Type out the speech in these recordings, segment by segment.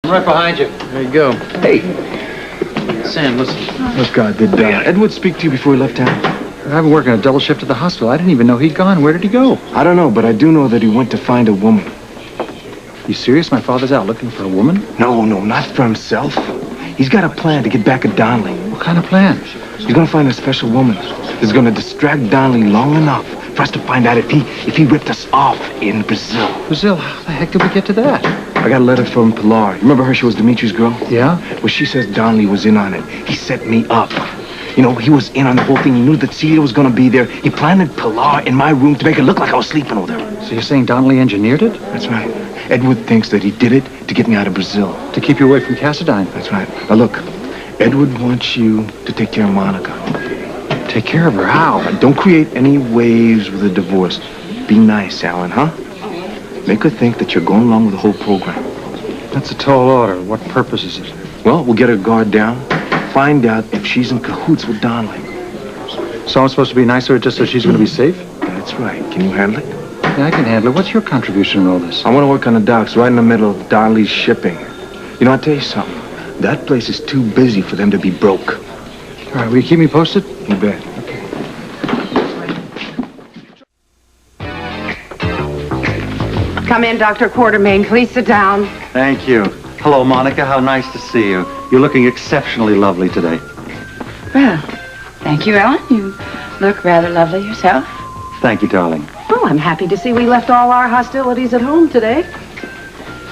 Right behind you. There you go. Hey. Sam, listen. Look, did Edward speak to you before he left town? I've been working a double shift at the hospital. I didn't even know he'd gone. Where did he go? I don't know, but I do know that he went to find a woman. You serious? My father's out looking for a woman? No, not for himself. He's got a plan to get back at Donley. What kind of plan? He's gonna find a special woman that's gonna distract Donley long enough for us to find out if he ripped us off in Brazil. Brazil? How the heck did we get to that? I got a letter from Pilar. You remember her? She was Dimitri's girl? Yeah? Well, she says Donley was in on it. He set me up. You know, he was in on the whole thing. He knew that Celia was gonna be there. He planted Pilar in my room to make it look like I was sleeping with her. So you're saying Donley engineered it? That's right. Edward thinks that he did it to get me out of Brazil. To keep you away from Cassadine? That's right. Now look, Edward wants you to take care of Monica. Take care of her? How? Don't create any waves with a divorce. Be nice, Alan, huh? Make her think that you're going along with the whole program. That's a tall order. What purpose is it? Well, we'll get her guard down. Find out if she's in cahoots with Donley. So I'm supposed to be nice to her just so she's going to be safe? That's right. Can you handle it? Yeah, I can handle it. What's your contribution in all this? I want to work on the docks right in the middle of Donley's shipping. You know, I'll tell you something. That place is too busy for them to be broke. All right, will you keep me posted? You bet. Come in, Dr. Quartermain. Please sit down. Thank you. Hello, Monica. How nice to see you. You're looking exceptionally lovely today. Well, thank you, Ellen. You look rather lovely yourself. Thank you, darling. Well, I'm happy to see we left all our hostilities at home today.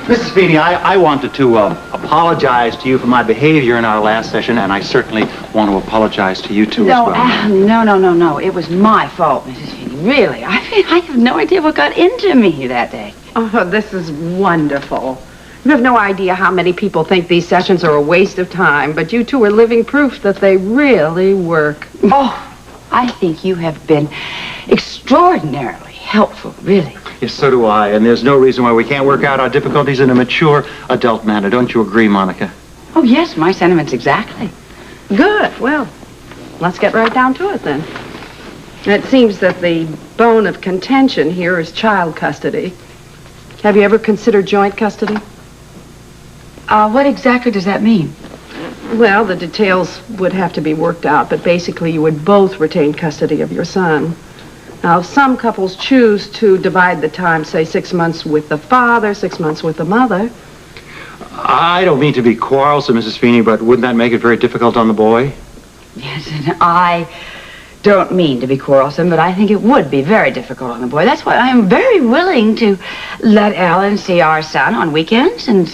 Mrs. Feeney, I wanted to apologize to you for my behavior in our last session, and I certainly want to apologize to you, too, as well. No. It was my fault, Mrs. Feeney. Really. I have no idea what got into me that day. Oh, this is wonderful. You have no idea how many people think these sessions are a waste of time, but you two are living proof that they really work. Oh, I think you have been extraordinarily helpful, really. Yes, so do I, and there's no reason why we can't work out our difficulties in a mature, adult manner. Don't you agree, Monica? Oh, yes, my sentiments exactly. Good. Well, let's get right down to it, then. It seems that the bone of contention here is child custody. Have you ever considered joint custody? What exactly does that mean? Well, the details would have to be worked out, but basically you would both retain custody of your son. Now, some couples choose to divide the time, say 6 months with the father, 6 months with the mother. I don't mean to be quarrelsome, Mrs. Feeney, but wouldn't that make it very difficult on the boy? Yes, and I don't mean to be quarrelsome, but I think it would be very difficult on the boy. That's why I am very willing to let Alan see our son on weekends and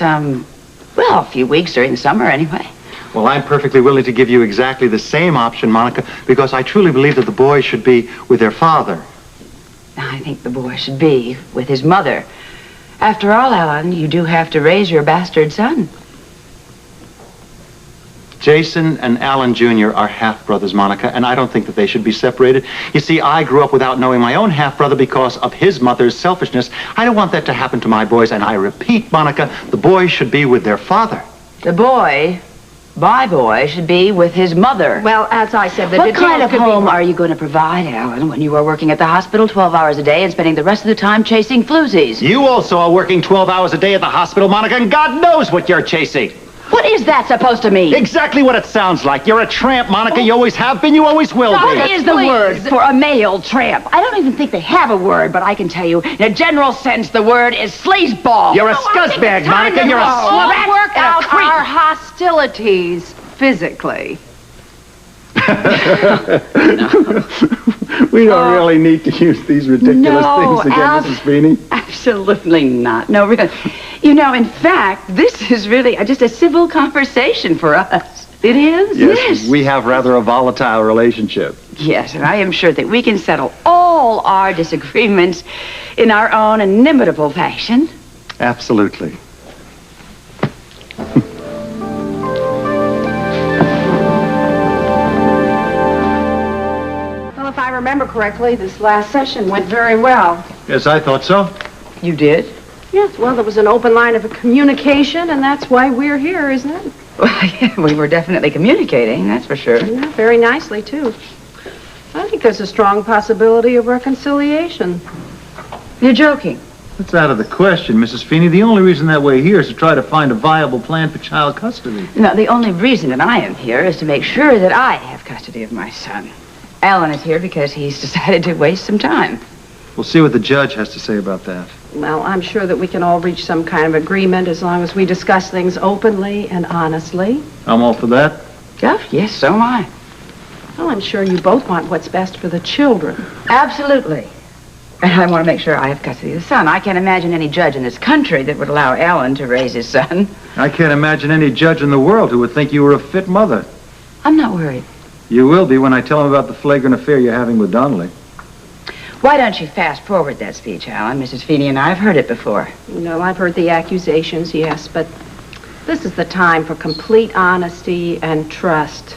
a few weeks during the summer anyway. Well, I'm perfectly willing to give you exactly the same option, Monica, because I truly believe that the boys should be with their father. I think the boy should be with his mother. After all, Alan, you do have to raise your bastard son. Jason and Alan Jr. are half-brothers, Monica, and I don't think that they should be separated. You see, I grew up without knowing my own half-brother because of his mother's selfishness. I don't want that to happen to my boys, and I repeat, Monica, the boys should be with their father. The boy, my boy, should be with his mother. Well, as I said, what kind of home are you going to provide, Alan, when you are working at the hospital 12 hours a day and spending the rest of the time chasing floozies? You also are working 12 hours a day at the hospital, Monica, and God knows what you're chasing. What is that supposed to mean? Exactly what it sounds like. You're a tramp, Monica. You always have been. You always will be. What is the word for a male tramp? I don't even think they have a word, but I can tell you, in a general sense, the word is sleazeball. You're a scuzzbag, Monica. You're a slut. Let's work out our hostilities physically. We don't really need to use these ridiculous things again, Mrs. Feeney. Absolutely not. No, really. You know, in fact, this is really just a civil conversation for us. It is? Yes. We have rather a volatile relationship. Yes, and I am sure that we can settle all our disagreements in our own inimitable fashion. Absolutely. Well, if I remember correctly, this last session went very well. Yes, I thought so. You did? Yes, well, there was an open line of communication, and that's why we're here, isn't it? Well, yeah, we were definitely communicating, that's for sure. Yeah, very nicely, too. I think there's a strong possibility of reconciliation. You're joking. That's out of the question, Mrs. Feeney. The only reason that we're here is to try to find a viable plan for child custody. No, the only reason that I am here is to make sure that I have custody of my son. Alan is here because he's decided to waste some time. We'll see what the judge has to say about that. Well, I'm sure that we can all reach some kind of agreement as long as we discuss things openly and honestly. I'm all for that. Oh, yes, so am I. Well, I'm sure you both want what's best for the children. Absolutely. And I want to make sure I have custody of the son. I can't imagine any judge in this country that would allow Alan to raise his son. I can't imagine any judge in the world who would think you were a fit mother. I'm not worried. You will be when I tell him about the flagrant affair you're having with Donley. Why don't you fast forward that speech, Alan? Mrs. Feeney and I have heard it before. No, I've heard the accusations, yes, but this is the time for complete honesty and trust.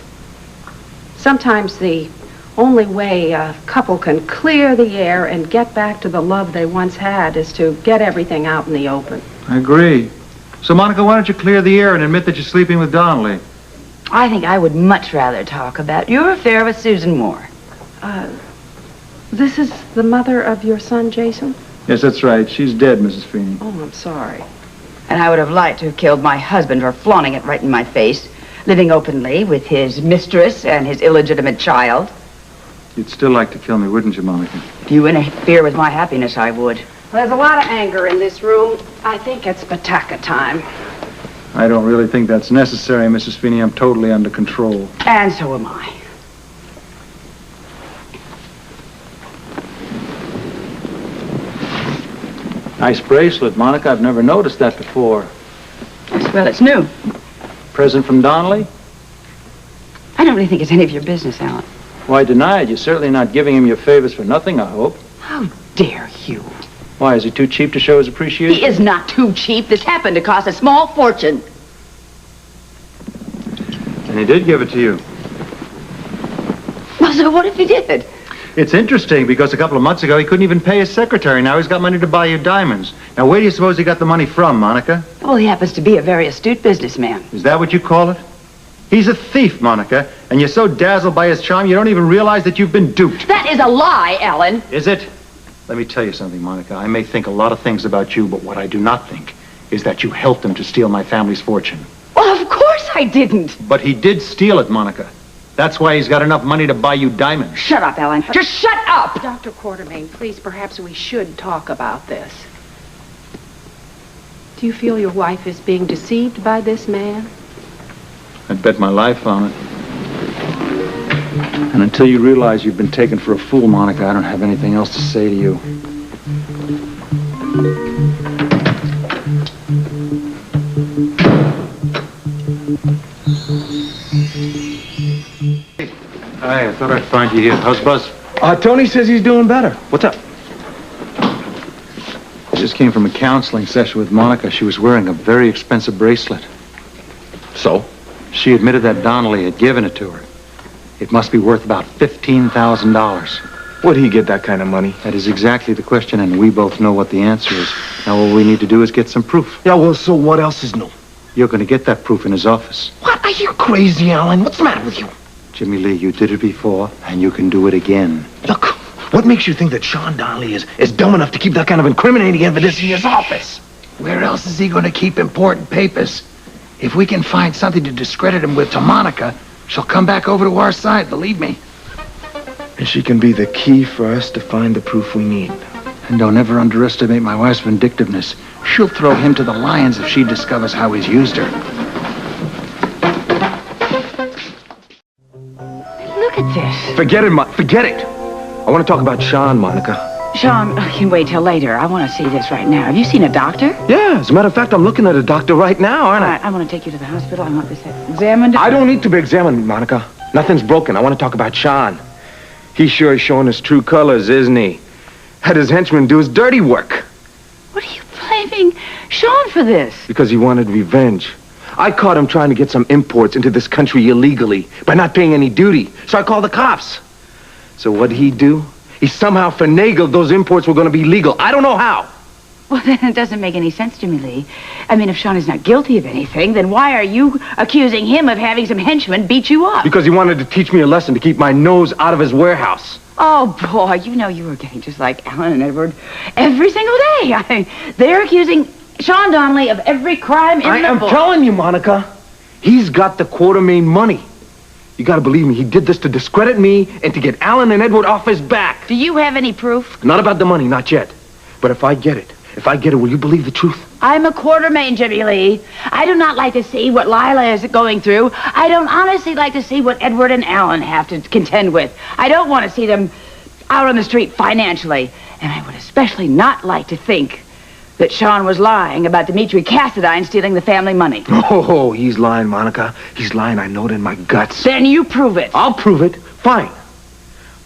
Sometimes the only way a couple can clear the air and get back to the love they once had is to get everything out in the open. I agree. So, Monica, why don't you clear the air and admit that you're sleeping with Donley? I think I would much rather talk about your affair with Susan Moore. This is the mother of your son, Jason? Yes, that's right. She's dead, Mrs. Feeney. Oh, I'm sorry. And I would have liked to have killed my husband for flaunting it right in my face, living openly with his mistress and his illegitimate child. You'd still like to kill me, wouldn't you, Monica? If you interfere with my happiness, I would. There's a lot of anger in this room. I think it's Bataka time. I don't really think that's necessary, Mrs. Feeney. I'm totally under control. And so am I. Nice bracelet, Monica. I've never noticed that before. Well, it's new. Present from Donley? I don't really think it's any of your business, Alan. Why deny it? You're certainly not giving him your favors for nothing, I hope. How dare you? Why, is he too cheap to show his appreciation? He is not too cheap. This happened to cost a small fortune. And he did give it to you. Well, so what if he did? It's interesting because a couple of months ago he couldn't even pay his secretary. Now he's got money to buy you diamonds. Now where do you suppose he got the money from, Monica? Well, he happens to be a very astute businessman. Is that what you call it? He's a thief, Monica, and you're so dazzled by his charm you don't even realize that you've been duped. That is a lie, Alan. Is it? Let me tell you something, Monica. I may think a lot of things about you, but what I do not think is that you helped him to steal my family's fortune. Well, of course I didn't. But he did steal it, Monica. That's why he's got enough money to buy you diamonds. Shut up, Alan. Just shut up! Dr. Quartermain, please, perhaps we should talk about this. Do you feel your wife is being deceived by this man? I'd bet my life on it. And until you realize you've been taken for a fool, Monica, I don't have anything else to say to you. Hi, I thought I'd find you here. How's Buzz? Tony says he's doing better. What's up? I just came from a counseling session with Monica. She was wearing a very expensive bracelet. So? She admitted that Donley had given it to her. It must be worth about $15,000. Where'd he get that kind of money? That is exactly the question, and we both know what the answer is. Now, all we need to do is get some proof. Yeah, well, so what else is new? You're going to get that proof in his office. What? Are you crazy, Alan? What's the matter with you? Jimmy Lee, you did it before, and you can do it again. Look, what makes you think that Sean Donley is dumb enough to keep that kind of incriminating evidence in his office? Where else is he going to keep important papers? If we can find something to discredit him with to Monica, she'll come back over to our side, believe me. And she can be the key for us to find the proof we need. And don't ever underestimate my wife's vindictiveness. She'll throw him to the lions if she discovers how he's used her. Look at this. Forget it, forget it. I want to talk about Sean, Monica. Sean, I can wait till later. I want to see this right now. Have you seen a doctor? Yeah, as a matter of fact, I'm looking at a doctor right now, aren't I? I want to take you to the hospital. I want this examined. I don't need to be examined, Monica. Nothing's broken. I want to talk about Sean. He sure is showing his true colors, isn't he? Had his henchmen do his dirty work. What are you blaming Sean for this? Because he wanted revenge. I caught him trying to get some imports into this country illegally by not paying any duty. So I called the cops. So what did he do? He somehow finagled those imports were going to be legal. I don't know how. Well, then it doesn't make any sense to me, Lee. I mean, if Sean is not guilty of anything, then why are you accusing him of having some henchmen beat you up? Because he wanted to teach me a lesson to keep my nose out of his warehouse. Oh, boy, you know you were getting just like Alan and Edward every single day. They're accusing Sean Donley of every crime in the book. I'm telling you, Monica, he's got the Quartermain money. You gotta believe me, he did this to discredit me and to get Alan and Edward off his back. Do you have any proof? Not about the money, not yet. But if I get it, will you believe the truth? I'm a Quartermain, Jimmy Lee. I do not like to see what Lila is going through. I don't honestly like to see what Edward and Alan have to contend with. I don't want to see them out on the street financially. And I would especially not like to think that Sean was lying about Dimitri Cassadine stealing the family money. Oh, he's lying, Monica. He's lying. I know it in my guts. Then you prove it. I'll prove it. Fine.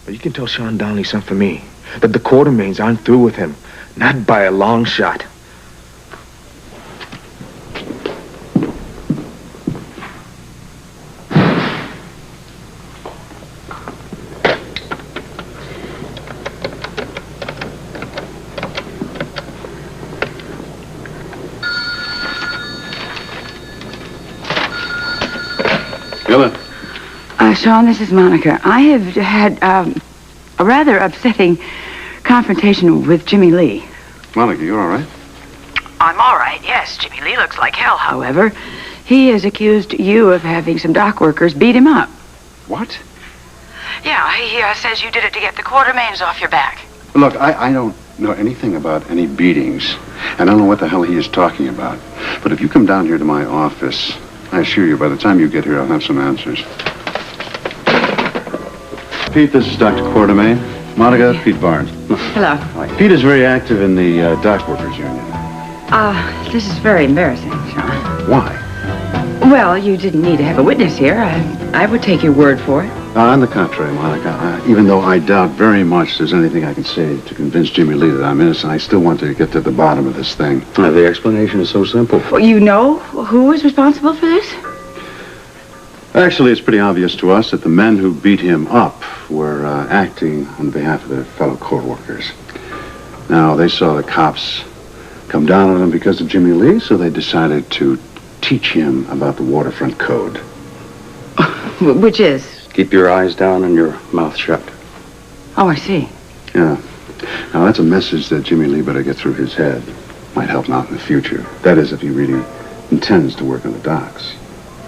But you can tell Sean Donley something for me. That the Quartermains aren't through with him. Not by a long shot. Sean, this is Monica. I have had a rather upsetting confrontation with Jimmy Lee. Monica, you all right? I'm all right, yes. Jimmy Lee looks like hell, however. He has accused you of having some dock workers beat him up. What? Yeah, he says you did it to get the Quartermains off your back. Look, I don't know anything about any beatings, and I don't know what the hell he is talking about. But if you come down here to my office, I assure you, by the time you get here, I'll have some answers. Pete, this is Dr. Quartermain. Monica, Pete Barnes. Hello. Pete is very active in the dock workers union. This is very embarrassing, Sean. Why? Well, you didn't need to have a witness here. I would take your word for it. On the contrary, Monica, even though I doubt very much there's anything I can say to convince Jimmy Lee that I'm innocent, I still want to get to the bottom of this thing. The explanation is so simple. Well, you know who was responsible for this? Actually, it's pretty obvious to us that the men who beat him up were acting on behalf of their fellow court workers. Now, they saw the cops come down on him because of Jimmy Lee, so they decided to teach him about the waterfront code. Which is? Keep your eyes down and your mouth shut. Oh, I see. Yeah. Now, that's a message that Jimmy Lee better get through his head. Might help him out in the future. That is, if he really intends to work on the docks.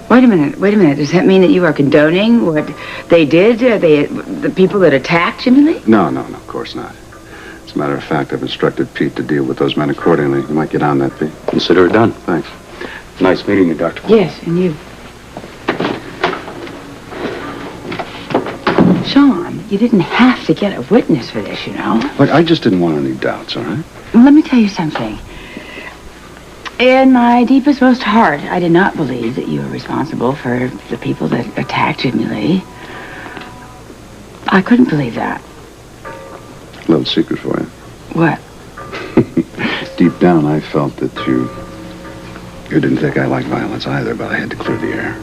Wait a minute. Does that mean that you are condoning what they did? The people that attacked Jimmy Lee? No, of course not. As a matter of fact, I've instructed Pete to deal with those men accordingly. You might get on that, Pete. Consider it done. Thanks. Nice meeting you, Doctor. Yes, and you. Sean, you didn't have to get a witness for this, you know. Look, I just didn't want any doubts, all right? Well, let me tell you something. In my deepest, most heart, I did not believe that you were responsible for the people that attacked Jimmy Lee. I couldn't believe that. A little secret for you. What? Deep down, I felt that you didn't think I liked violence either, but I had to clear the air.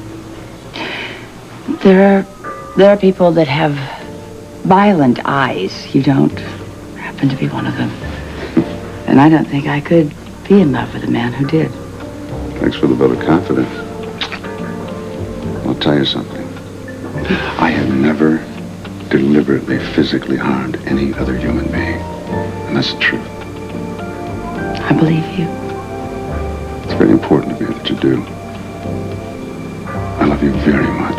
There are people that have violent eyes. You don't happen to be one of them. And I don't think I could be in love with a man who did. Thanks for the vote of confidence. I'll tell you something. I have never deliberately physically harmed any other human being. And that's the truth. I believe you. It's very important to me that you do. I love you very much.